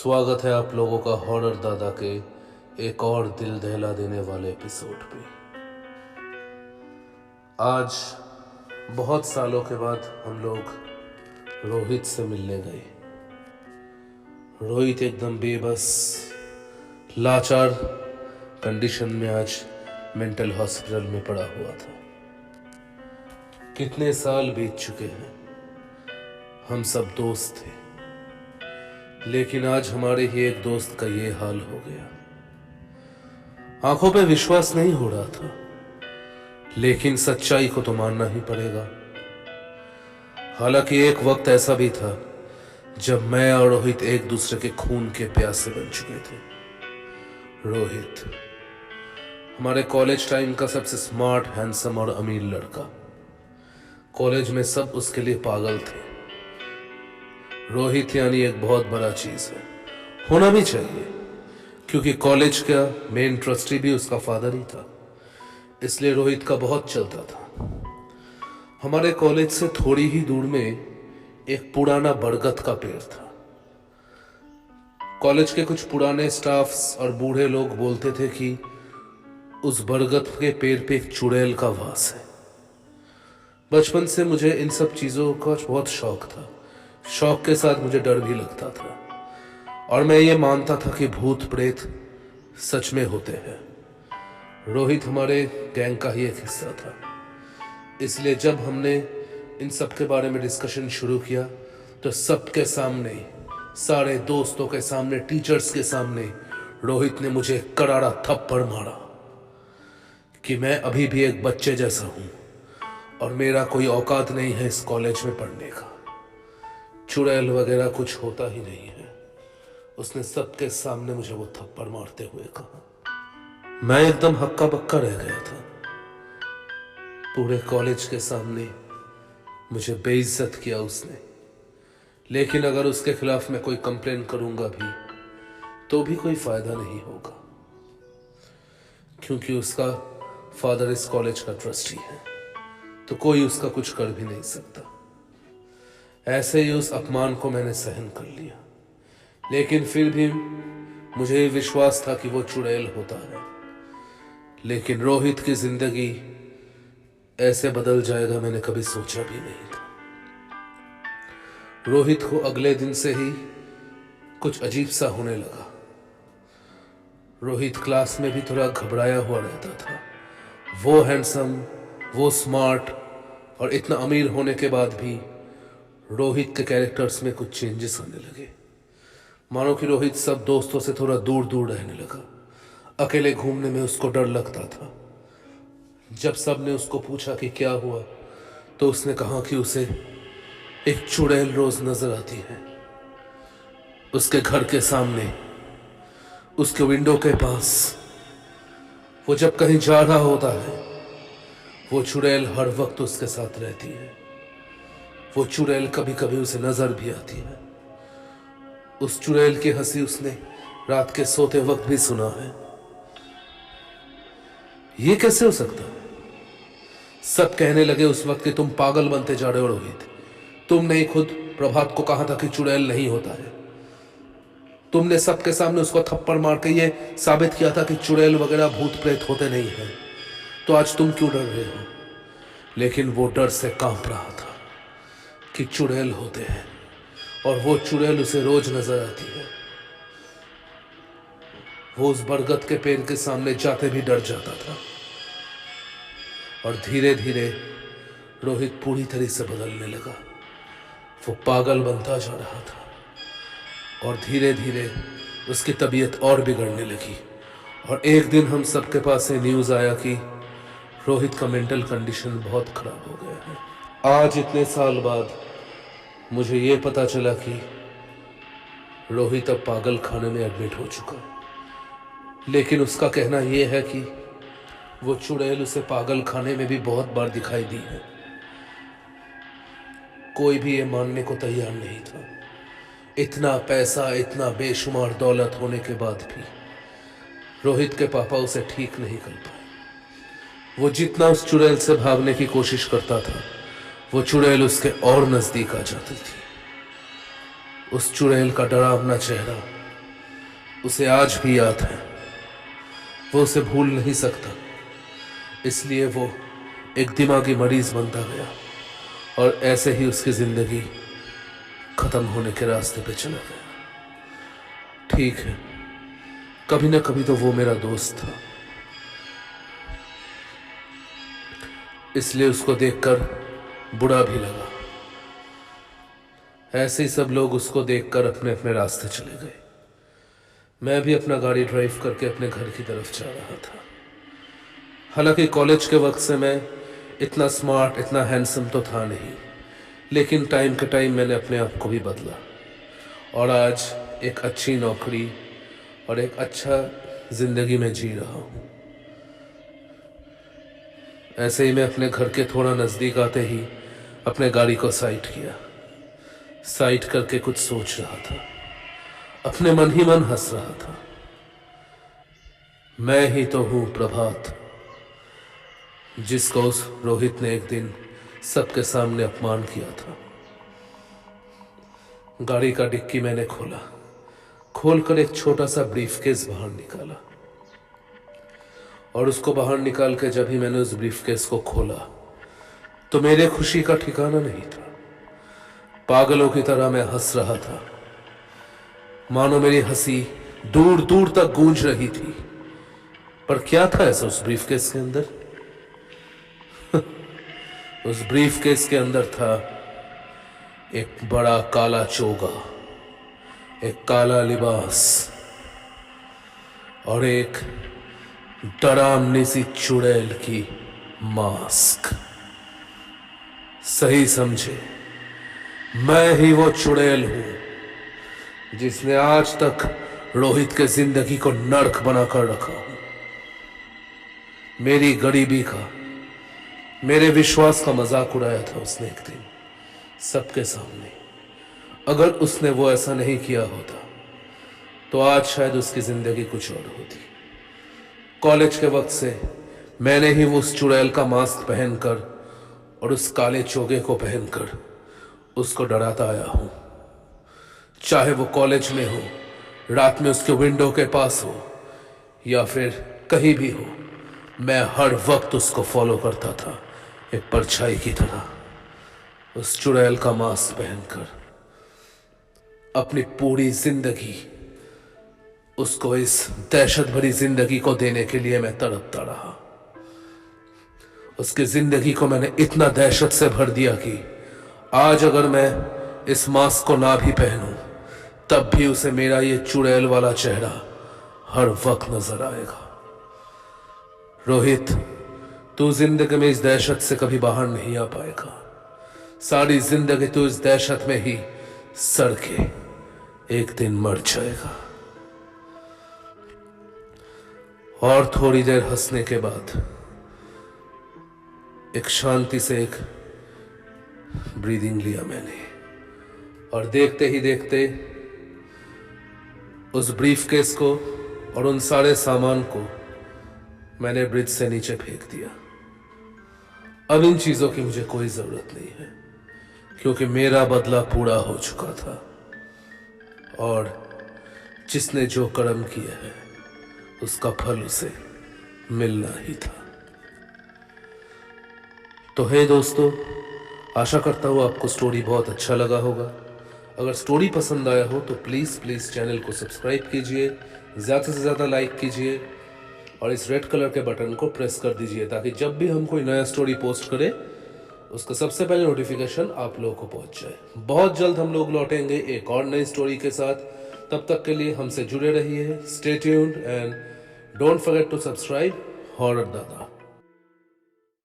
स्वागत है आप लोगों का हॉरर दादा के एक और दिल दहला देने वाले एपिसोड पे। आज बहुत सालों के बाद हम लोग रोहित से मिलने गए। रोहित एकदम बेबस लाचार कंडीशन में आज मेंटल हॉस्पिटल में पड़ा हुआ था। कितने साल बीत चुके हैं, हम सब दोस्त थे, लेकिन आज हमारे ही एक दोस्त का ये हाल हो गया। आंखों पे विश्वास नहीं हो रहा था, लेकिन सच्चाई को तो मानना ही पड़ेगा। हालांकि एक वक्त ऐसा भी था जब मैं और रोहित एक दूसरे के खून के प्यासे बन चुके थे। रोहित हमारे कॉलेज टाइम का सबसे स्मार्ट, हैंडसम और अमीर लड़का। कॉलेज में सब उसके लिए पागल थे। रोहित यानी एक बहुत बड़ा चीज है, होना भी चाहिए, क्योंकि कॉलेज का मेन ट्रस्टी भी उसका फादर ही था, इसलिए रोहित का बहुत चलता था। हमारे कॉलेज से थोड़ी ही दूर में एक पुराना बरगद का पेड़ था। कॉलेज के कुछ पुराने स्टाफ्स और बूढ़े लोग बोलते थे कि उस बरगद के पेड़ पे एक चुड़ैल का वास है। बचपन से मुझे इन सब चीजों का बहुत शौक था। शौक के साथ मुझे डर भी लगता था, और मैं ये मानता था कि भूत प्रेत सच में होते हैं। रोहित हमारे गैंग का ही एक हिस्सा था, इसलिए जब हमने इन सब के बारे में डिस्कशन शुरू किया तो सबके सामने, सारे दोस्तों के सामने, टीचर्स के सामने रोहित ने मुझे करारा थप्पड़ मारा कि मैं अभी भी एक बच्चे जैसा हूं और मेरा कोई औकात नहीं है इस कॉलेज में पढ़ने का। चुड़ैल वगैरह कुछ होता ही नहीं है, उसने सबके सामने मुझे वो थप्पड़ मारते हुए कहा। मैं एकदम हक्का बक्का रह गया था। पूरे कॉलेज के सामने मुझे बेइज्जत किया उसने, लेकिन अगर उसके खिलाफ मैं कोई कंप्लेन करूंगा भी तो भी कोई फायदा नहीं होगा, क्योंकि उसका फादर इस कॉलेज का ट्रस्टी है, तो कोई उसका कुछ कर भी नहीं सकता। ऐसे ही उस अपमान को मैंने सहन कर लिया, लेकिन फिर भी मुझे विश्वास था कि वो चुड़ैल होता है। लेकिन रोहित की जिंदगी ऐसे बदल जाएगा मैंने कभी सोचा भी नहीं था। रोहित को अगले दिन से ही कुछ अजीब सा होने लगा। रोहित क्लास में भी थोड़ा घबराया हुआ रहता था। वो हैंडसम, वो स्मार्ट और इतना अमीर होने के बाद भी रोहित के कैरेक्टर्स में कुछ चेंजेस आने लगे। मानो कि रोहित सब दोस्तों से थोड़ा दूर दूर रहने लगा। अकेले घूमने में उसको डर लगता था। जब सब ने उसको पूछा कि क्या हुआ, तो उसने कहा कि उसे एक चुड़ैल रोज नजर आती है, उसके घर के सामने, उसके विंडो के पास। वो जब कहीं जा रहा होता है, वो चुड़ैल हर वक्त उसके साथ रहती है। वो चुड़ैल कभी कभी उसे नजर भी आती है। उस चुड़ैल की हंसी उसने रात के सोते वक्त भी सुना है। ये कैसे हो सकता है? सब कहने लगे उस वक्त कि तुम पागल बनते जा रहे हो रोहित। तुमने ही खुद प्रभात को कहा था कि चुड़ैल नहीं होता है। तुमने सबके सामने उसको थप्पड़ मार के ये साबित किया था कि चुड़ैल वगैरह भूत प्रेत होते नहीं है, तो आज तुम क्यों डर रहे हो? लेकिन वो डर से कांप रहा था कि चुड़ैल होते हैं, और वो चुड़ैल उसे रोज नजर आती है। वो उस बरगद के पेड़ के सामने जाते भी डर जाता था। और धीरे धीरे रोहित पूरी तरह से बदलने लगा। वो पागल बनता जा रहा था, और धीरे धीरे उसकी तबीयत और बिगड़ने लगी। और एक दिन हम सबके पास से न्यूज़ आया कि रोहित का मेंटल कंडीशन बहुत खराब हो गया है। आज इतने साल बाद मुझे ये पता चला कि रोहित अब पागल खाने में एडमिट हो चुका है। लेकिन उसका कहना यह है कि वो चुड़ैल उसे पागल खाने में भी बहुत बार दिखाई दी है। कोई भी ये मानने को तैयार नहीं था। इतना पैसा, इतना बेशुमार दौलत होने के बाद भी रोहित के पापा उसे ठीक नहीं कर पाए। वो जितना उस चुड़ैल से भागने की कोशिश करता था, वो चुड़ैल उसके और नजदीक आ जाती थी। उस चुड़ैल का डरावना चेहरा उसे आज भी याद है। वो उसे भूल नहीं सकता, इसलिए वो एक दिमागी मरीज बनता गया और ऐसे ही उसकी जिंदगी खत्म होने के रास्ते पे चला गया। ठीक है, कभी ना कभी तो वो मेरा दोस्त था, इसलिए उसको देखकर बुरा भी लगा। ऐसे ही सब लोग उसको देखकर अपने अपने रास्ते चले गए। मैं भी अपना गाड़ी ड्राइव करके अपने घर की तरफ जा रहा था। हालांकि कॉलेज के वक्त से मैं इतना स्मार्ट, इतना हैंडसम तो था नहीं, लेकिन टाइम के टाइम मैंने अपने आप को भी बदला और आज एक अच्छी नौकरी और एक अच्छा जिंदगी में जी रहा हूँ। ऐसे ही मैं अपने घर के थोड़ा नज़दीक आते ही अपने गाड़ी को साइड किया। साइड करके कुछ सोच रहा था, अपने मन ही मन हंस रहा था। मैं ही तो हूं प्रभात, जिसको उस रोहित ने एक दिन सबके सामने अपमान किया था। गाड़ी का डिक्की मैंने खोला, खोलकर एक छोटा सा ब्रीफकेस बाहर निकाला और उसको बाहर निकाल के जब ही मैंने उस ब्रीफकेस को खोला तो मेरे खुशी का ठिकाना नहीं था। पागलों की तरह मैं हंस रहा था, मानो मेरी हंसी दूर दूर तक गूंज रही थी। पर क्या था ऐसा उस ब्रीफकेस के अंदर? उस ब्रीफकेस के अंदर था एक बड़ा काला चोगा, एक काला लिबास और एक डरावनी सी चुड़ैल की मास्क। सही समझे, मैं ही वो चुड़ैल हूं जिसने आज तक रोहित के जिंदगी को नर्क बनाकर रखा हूं। मेरी गरीबी का, मेरे विश्वास का मजाक उड़ाया था उसने एक दिन सबके सामने। अगर उसने वो ऐसा नहीं किया होता तो आज शायद उसकी जिंदगी कुछ और होती। कॉलेज के वक्त से मैंने ही वो उस चुड़ैल का मास्क पहनकर और उस काले चोगे को पहनकर उसको डराता आया हूं। चाहे वो कॉलेज में हो, रात में उसके विंडो के पास हो या फिर कहीं भी हो, मैं हर वक्त उसको फॉलो करता था एक परछाई की तरह, उस चुड़ैल का मास्क पहनकर। अपनी पूरी जिंदगी उसको इस दहशत भरी जिंदगी को देने के लिए मैं तड़पता रहा। उसकी जिंदगी को मैंने इतना दहशत से भर दिया कि आज अगर मैं इस मास्क को ना भी पहनूं तब भी उसे मेरा ये चुड़ैल वाला चेहरा हर वक्त नजर आएगा। रोहित, तू जिंदगी में इस दहशत से कभी बाहर नहीं आ पाएगा। सारी जिंदगी तू इस दहशत में ही सड़ के एक दिन मर जाएगा। और थोड़ी देर हंसने के बाद एक शांति से एक ब्रीदिंग लिया मैंने और देखते ही देखते उस ब्रीफकेस को और उन सारे सामान को मैंने ब्रिज से नीचे फेंक दिया। अब इन चीजों की मुझे कोई जरूरत नहीं है, क्योंकि मेरा बदला पूरा हो चुका था और जिसने जो कर्म किया है उसका फल उसे मिलना ही था। तो हे दोस्तों, आशा करता हूँ आपको स्टोरी बहुत अच्छा लगा होगा। अगर स्टोरी पसंद आया हो तो प्लीज़ चैनल को सब्सक्राइब कीजिए, ज़्यादा से ज़्यादा लाइक कीजिए और इस रेड कलर के बटन को प्रेस कर दीजिए ताकि जब भी हम कोई नया स्टोरी पोस्ट करें उसका सबसे पहले नोटिफिकेशन आप लोगों को पहुंच जाए। बहुत जल्द हम लोग लौटेंगे एक और नई स्टोरी के साथ। तब तक के लिए हमसे जुड़े रहिए। Stay tuned and don't forget to subscribe horror दादा।